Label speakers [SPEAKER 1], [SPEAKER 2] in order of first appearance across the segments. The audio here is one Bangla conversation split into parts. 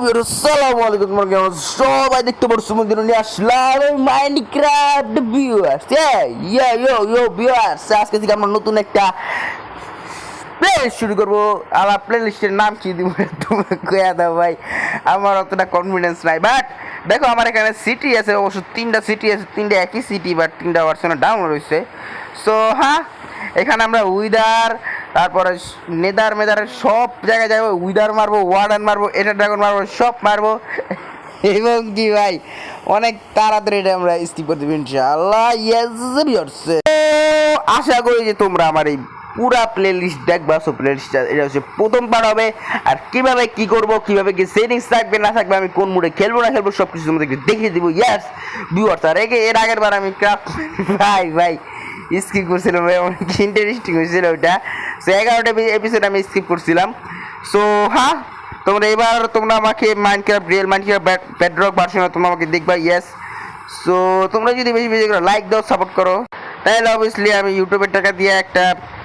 [SPEAKER 1] আসসালামু আলাইকুম সবাই দেখতে পারছো মন্দির নিয়ে আসলাম মাইনক্রাফট ভিউয়ার্স ভিউয়ার্স আজকে থেকে আমরা নতুন একটা প্লে শুরু করবো। আমার প্লে লিস্টের নাম কি দিব তুমি কয়া দাও ভাই, আমার অতটা কনফিডেন্স নাই। বাট দেখো আমার এখানে সিটি আছে, অবশ্য 3টা সিটি আছে, 3টা একই সিটি বাট 3টা ভার্সনে ডাউনলোড হয়েছে। সো হ্যাঁ, এখানে আমরা উইদার, তারপরে নেদার মেদারের সব জায়গায় যাবো, উইদার মারবো, ওয়ার্ডান মারবো, এটা ড্রাগন মারবো, সব মারবো। এবং কি ভাই অনেক তাড়াতাড়ি এটা আমরা স্কিপ করে দেবো ইনশাআল্লাহ। আশা করি যে তোমরা আমার এই পুরা প্লে লিস্ট দেখবা। সো প্লে লিস্টটা এটা হচ্ছে প্রথম পার্ট হবে, আর কিভাবে কি করবো, কিভাবে কি সেটিংস থাকবে না থাকবে, আমি কোন মুডে খেলবো না খেলবো সব কিছু তোমাদেরকে দেখিয়ে দিব। ইয়াস ভিউয়ার্স, আর এর আগের বার আমি ক্রাফট ভাই স্কিপ করছিলাম, অনেক ইন্টারেস্টিং হয়েছিল ওইটা। সো 11টা এপিসোড আমি স্কিপ করছিলাম। সো হ্যাঁ, তোমরা আমাকে মাইনক্রাফট রিয়েল মাইনক্রাফট বেডরক ভার্সনে তোমরা আমাকে দেখবা। ইয়েস, সো তোমরা যদি বেশি বেশি করে লাইক দাও, সাপোর্ট করো, তাহলে অবভিয়াসলি আমি ইউটিউবের টাকা দিয়ে একটা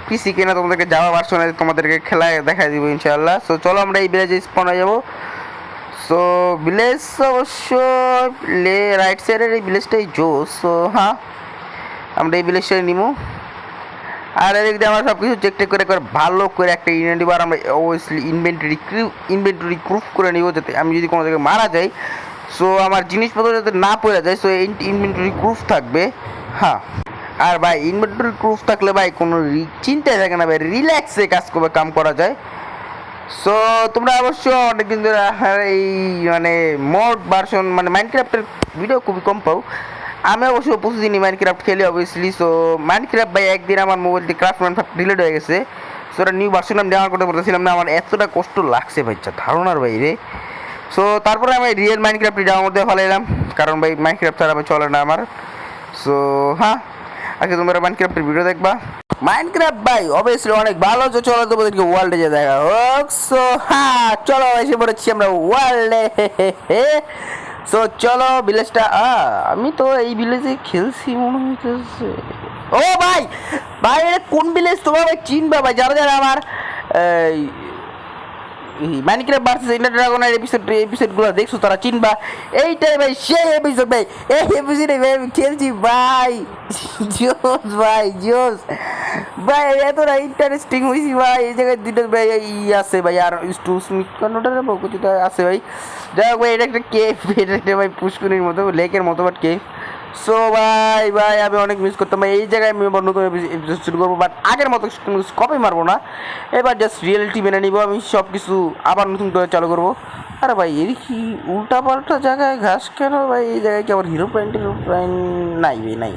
[SPEAKER 1] পিসি কিনে তোমাদেরকে যাওয়া ভার্সনে তোমাদেরকে খেলায় দেখা দিব ইনশাআল্লাহ। সো চলো আমরা এই ভিলেজে স্পন হয়ে যাবো। সো ভিলেজ অবশ্য রাইট সাইডের এই ভিলেজটাই জোস। সো হ্যাঁ, আমরা এই ভিলেজটাই নিবো। আর এদিক দিয়ে আমরা সব কিছু চেক করে ভালো করে একটা ইনভেন্টরি বার আমরা অবভিয়াসলি ইনভেন্টরি প্রুফ করে নিব, যাতে আমি যদি কোনো জায়গায় মারা যাই সো আমার জিনিসপত্র যাতে না পড়ে যায়। সো ইনভেন্টরি প্রুফ থাকবে। হ্যাঁ, আর ভাই ইনভেন্টরি প্রুফ থাকলে ভাই কোনো চিন্তাই থাকে না ভাই, রিল্যাক্সে কাম করা যায়। সো তোমরা অবশ্য অনেকদিন ধরে এই মানে মোড ভার্সন মানে মাইনক্রাফটের ভিডিও খুবই কম পাও। আমি অবশ্য প্রতিদিনই মাইনক্রাফট খেলি অবভিয়াসলি। সো মাইনক্রাফট ভাই একদিন আমার মোবাইল দিয়ে ক্রাফটম্যান ডিলিট হয়ে গেছে। সো ওটা নিউ ভার্সন আমি ডাউনলোড করতে পারতেছিলাম না, আমার এতটা কষ্ট লাগছে ভাই, ধারণার বাইরে। সো তারপরে আমি রিয়েল মাইনক্রাফটটি ডাউনলোড দিয়ে ফেলাইলাম, কারণ ভাই মাইনক্রাফট ছাড়া ভাই চলে না আমার। সো হ্যাঁ, আজকে তোমরা মাইনক্রাফটের ভিডিও দেখবা। মাইনক্রাফট ভাই অবভিয়াসলি অনেক ভালো, যে চলো তোমাদেরকে ওয়ার্ল্ডে যে দেখা হোক। সো হ্যাঁ চলো এসে পড়েছি আমরা ওয়ার্ল্ডে। সো চলো ভিলেজটা, আমি তো এই ভিলেজে খেলছি মনে হইতেছে। ও ভাই ভাই এটা কোন ভিলেজ তোমরা ভাই চিনবা ভাই, যারা যারা আমার মাইনক্রাফট ভার্সেস এন্ডার ড্রাগনের এপিসোডগুলো দেখছো তারা চিনবা। এইটাই ভাই সেই এপিসোড ভাই, এই এপিসোডে ভাই আমি খেলছি ভাই। জোস ভাই জোস ভাই, এতটা ইন্টারেস্টিং হয়েছি ভাই। এই জায়গায় দুটো ভাই আছে ভাই, আর স্টু স্মিথ কর্নারের বকুতিটা আছে ভাই। যাই হোক ভাই, এটা একটা কেভ, এটা একটা ভাই পুষ্করিণীর মতো, লেকের মতো বাট কেভ। সো ভাই আমি অনেক মিস করতাম ভাই এই জায়গায়। আমি নতুন এপিসোড শুরু করবো, বাট আগের মতো কপি মারবো না, এবার জাস্ট রিয়েলিটি মেনে নিবো। আমি সব কিছু আবার নতুন করে চালু করবো। আরে ভাই এর কি উল্টা পাল্টা জায়গায় ঘাস কেন ভাই? এই জায়গায় কি আবার হিরো প্রাইন নাই ভাই, নাই।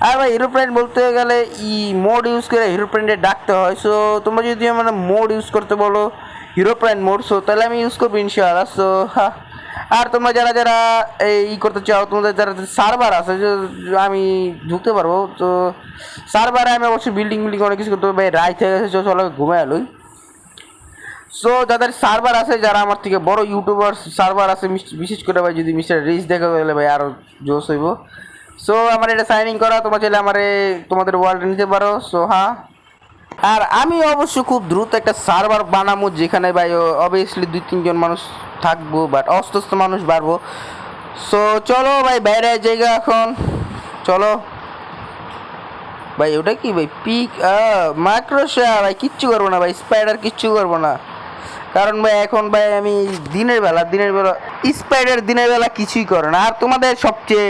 [SPEAKER 1] আর ভাই হিরো প্রাইন্ট বলতে গেলে মোড ইউজ করে হিরো প্রাইন্টে ডাকতে হয়। সো তোমরা যদি আমার মোড ইউজ করতে বলো হিরো প্রাইন্ট মোড, সো তাহলে আমি ইউজ করবো ইনশাআল্লাহ। সো হ্যাঁ, আর তোমরা যারা যারা এই করতে চাও, তোমাদের যারা সার্ভার আছে আমি ঢুকতে পারবো। তো সার্ভারে আমি অবশ্যই বিল্ডিং অনেক কিছু করতে হবে ভাই। রাইট হয়ে গেছে, চলো ঘুমে এলোই। সো যাদের সার্ভার আছে, যারা আমার থেকে বড় ইউটিউবার সার্ভার আছে, বিশেষ করে ভাই যদি মিস্টার রিচ দেখা গেলে ভাই আরও জোশ হইব। সো আমার এটা সাইন ইন করা, তোমরা চাইলে আমার তোমাদের ওয়ার্ল্ডে নিতে পারো। সো হ্যাঁ, আর আমি অবশ্য খুব দ্রুত একটা সার্ভার বানাবো, যেখানে ভাই অবভিয়াসলি 2-3 জন মানুষ থাকবো, বাট অস্ত মানুষ বাড়বো। সো চলো ভাই বাইরে জায়গা এখন, চলো ভাই। ওটা কি ভাই পিক মাইক্রোসা ভাই, কিচ্ছু করবো না ভাই, স্পাইডার কিচ্ছু করবো না, কারণ ভাই এখন ভাই আমি দিনের বেলা স্পাইডার দিনের বেলা কিছুই করে না। আর তোমাদের সবচেয়ে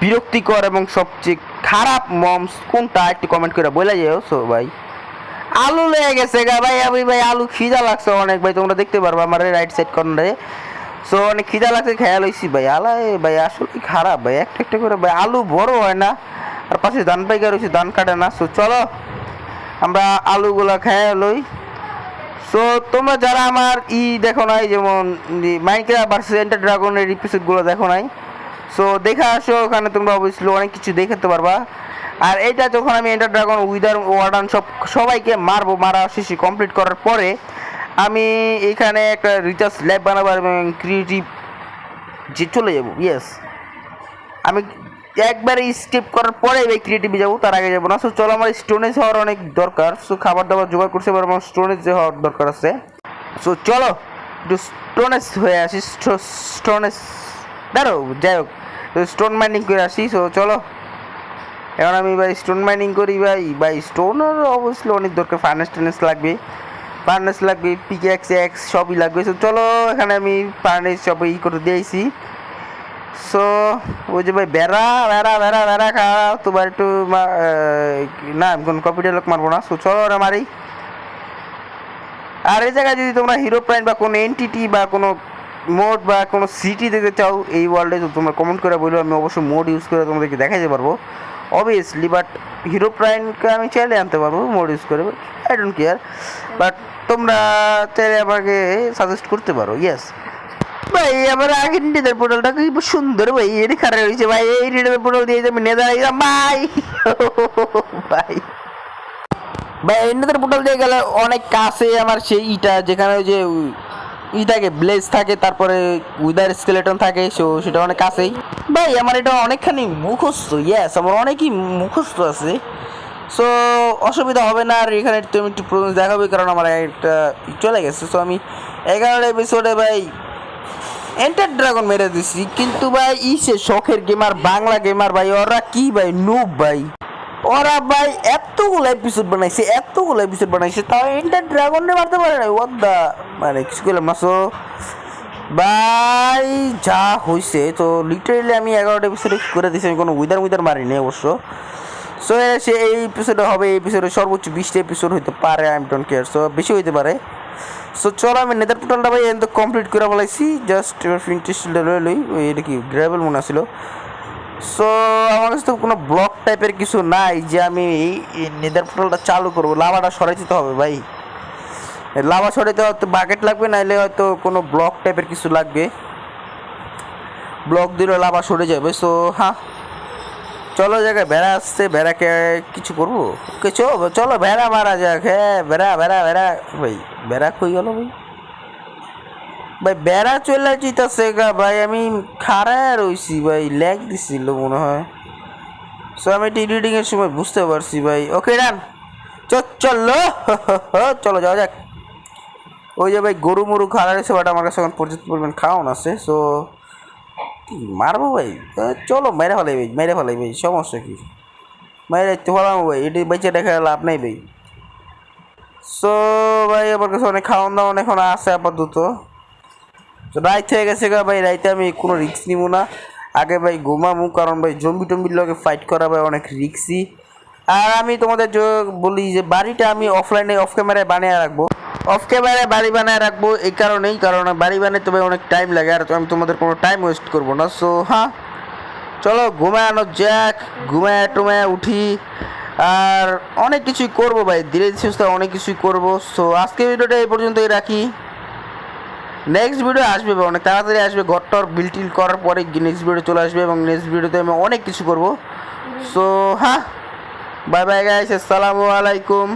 [SPEAKER 1] বিরক্তিকর এবং সবচেয়ে খারাপ মমস কোনটা একটু কমেন্ট করে বলে যাও। সো ভাই আলু লেগে গেছে গা ভাই, আমি ভাই আলু খিদা লাগছে অনেক ভাই, তোমরা দেখতে পারবো আমার রাইট সাইড কর্নারে। সো অনেক খিদা লাগছে, খেয়াল হয়েছি ভাই। আলাই ভাই আসলে খারাপ ভাই, একটা একটা করে ভাই আলু বড় হয় না, আর পাশে ধান পাইকার হয়েছে, ধান কাটে না। সো চলো আমরা আলুগুলা খেয়ে লই। সো তোমরা যারা আমার দেখো নাই, যেমন মাইনক্রাফট ভার্সেস এন্ডার ড্রাগনের এপিসোডগুলো দেখো নাই, সো দেখে আসো, ওখানে তোমরা অবশ্যই অনেক কিছু দেখাতে পারবা। আর এটা যখন আমি এন্ডার ড্রাগন উইদার ওয়ার্ডান সবাইকে মারা শেষে কমপ্লিট করার পরে আমি এখানে একটা রিচার্জ ল্যাব বানাবো এবং ক্রিয়েটিভ যে চলে যাবো। ইয়েস, আমি একবারে স্কিপ করার পরে এই ক্রিয়েটিভে যাবো, তার আগে যাবো না। সো চলো, আমার স্টোনেজ হওয়ার অনেক দরকার। সো খাবার দাবার জোগাড় করতে পারবো, আমার স্টোনেজ হওয়ার দরকার আছে। সো চলো একটু স্টোনেস হয়ে আসি, স্টোনেস দাঁড়ো, যাই হোক স্টোন মাইনিং করে আসি। সো চলো এখন আমি ভাই স্টোন মাইনিং করি ভাই স্টোনের অবশ্যই অনেক দরকার, ফার্নেস লাগবে, পিকেক্স এক্স সবই লাগবে। সো চলো এখানে আমি ফার্নেস সব করে দিয়েছি। সো ওই যে ভাই বেড়া খাওয়া তোমার একটু না আমি কোনো কপিটা লোক মারবো না। সো চলো ওরা মারি। আর এই জায়গায় যদি তোমরা হিরো প্রাইম বা কোনো এনটিটি বা কোনো মোড বা কোনো সিটি দেখতে চাও এই ওয়ার্ল্ডে, তো তোমরা কমেন্ট করে বলবো, আমি অবশ্যই মোড ইউজ করে তোমাদেরকে দেখাতে পারবো অবভিয়াসলি। বাট হিরো প্রাইমকে আমি চাইলে আনতে পারবো মোড ইউজ করে, আই ডোন্ট কেয়ার। বাট তোমরা চাইলে আমাকে সাজেস্ট করতে পারো। ইয়েস ভাই আমার আগের নেদার পোর্টালটা খুব সুন্দর ভাই, এটি খারাপ হয়েছে ভাই, এই নেদার পোর্টাল দিয়ে আমি নেদার ভাই ভাই ভাই নেদার পোর্টাল দিয়ে গেলে অনেক কাছে আমার সেই ইটা, যেখানে ওই যে ই থাকে ব্লেজ থাকে, তারপরে উইদার স্কেলেটন থাকে, সো সেটা অনেক কাছেই ভাই। আমার এটা অনেকখানি মুখস্থ, ইয়েস আমার অনেকই মুখস্থ আছে। সো অসুবিধা হবে না। আর এখানে তুমি একটু প্রবলেম দেখাবে কারণ আমার একটা চলে গেছে। সো আমি 11 এপিসোডে ভাই এন্টার ড্রাগন মেরে দিছি, কিন্তু ভাই সে শখের গেমার বাংলা গেমার ভাই, ওরা কি ভাই নুব ভাই, ওরা ভাই এতগুলো এপিসোড বানাইছে তাও এন্টার ড্রাগনে মারতে পারে না। ওয়াট দা মানে কিছু করলাম না। সো ভাই যা হয়েছে, তো লিটারেলি আমি 11টা এপিসোডে করে দিয়েছি, আমি কোনো উইদার মারিনি অবশ্য। সো সে এই এপিসোডে হবে, এই এপিসোডে সর্বোচ্চ 20টা এপিসোড হইতে পারে, আই ডোন্ট কেয়ার। সো বেশি হইতে পারে। সো চলো আমি নেদার পোর্টালটা ভাই এত কমপ্লিট করে বলাইছি, জাস্ট এবার ফিনটেস্টটা লই লই। ওই এটা কি গ্র্যাভেল মনে ছিল। সো আমার কাছে তো কোনো ব্লক টাইপের কিছু নাই যে আমি এই নেদার পোর্টালটা চালু করবো। লাভাটা সরাই দিতে হবে ভাই, লাভা সরাইতে হয়তো বাকেট লাগবে, নাইলে হয়তো কোনো ব্লক টাইপের কিছু লাগবে, ব্লক দিলে লাভা সরে যাবে। সো হ্যাঁ চলো জায়গায় ভেড়া আসছে, ভেড়াকে কিছু করবো, ওকে চলো ভেড়া মারা যাক। হ্যাঁ ভেড়া ভাই ভেড়া কই গেল ভাই ভেড়া চলে যেতেছে গা ভাই, আমি খাড়ায় রইছি ভাই, ল্যাগ দিছিল মনে হয়। সো আমি এডিটিং এর সময় বুঝতে পারছি ভাই। ওকে ডান, চলো চলো যাওয়া যাক। ওই যে ভাই গরু মরু খাড়া রয়েছে, বাট আমার কাছে এখন পর্যাপ্ত পরিমাণ খাওয়ান আছে। সো মারবো ভাই, চলো মেরে ফেলাই ভাই, সমস্যা কি, মেরে তো ফেলামো ভাই, এটি বেঁচে দেখা লাভ নাই ভাই। সো ভাই আমার কাছে অনেক খাওয়ান দাওয়ান এখন আছে আপাতত। তো রাইত হয়ে গেছে গা ভাই, রাইতে আমি কোনো রিস্ক নিব না, আগে ভাই ঘুমামু, কারণ ভাই জম্বি টম্বির লগে ফাইট করা ভাই অনেক রিস্কি। আর আমি তোমাদের বলি যে বাড়িটা আমি অফলাইনে অফ ক্যামেরায় বানিয়ে রাখবো, বাড়ি বানায় রাখবো এই কারণেই, কারণ বাড়ি বানাইতে ভাই অনেক টাইম লাগে, আর আমি তোমাদের কোনো টাইম ওয়েস্ট করবো না। সো হ্যাঁ চলো ঘুমানো যাক, টুমায় উঠি, আর অনেক কিছুই করবো ভাই, ধীরে সুস্থে অনেক কিছুই করবো। সো আজকে ভিডিওটা এই পর্যন্তই রাখি, নেক্সট ভিডিও আসবে অনেক তাড়াতাড়ি আসবে, ঘরটর বিল্টিল করার পরে নেক্সট ভিডিও চলে আসবে, এবং নেক্সট ভিডিওতে আমি অনেক কিছু করবো। সো হ্যাঁ বাই বাই গাইস, আসসালামু আলাইকুম।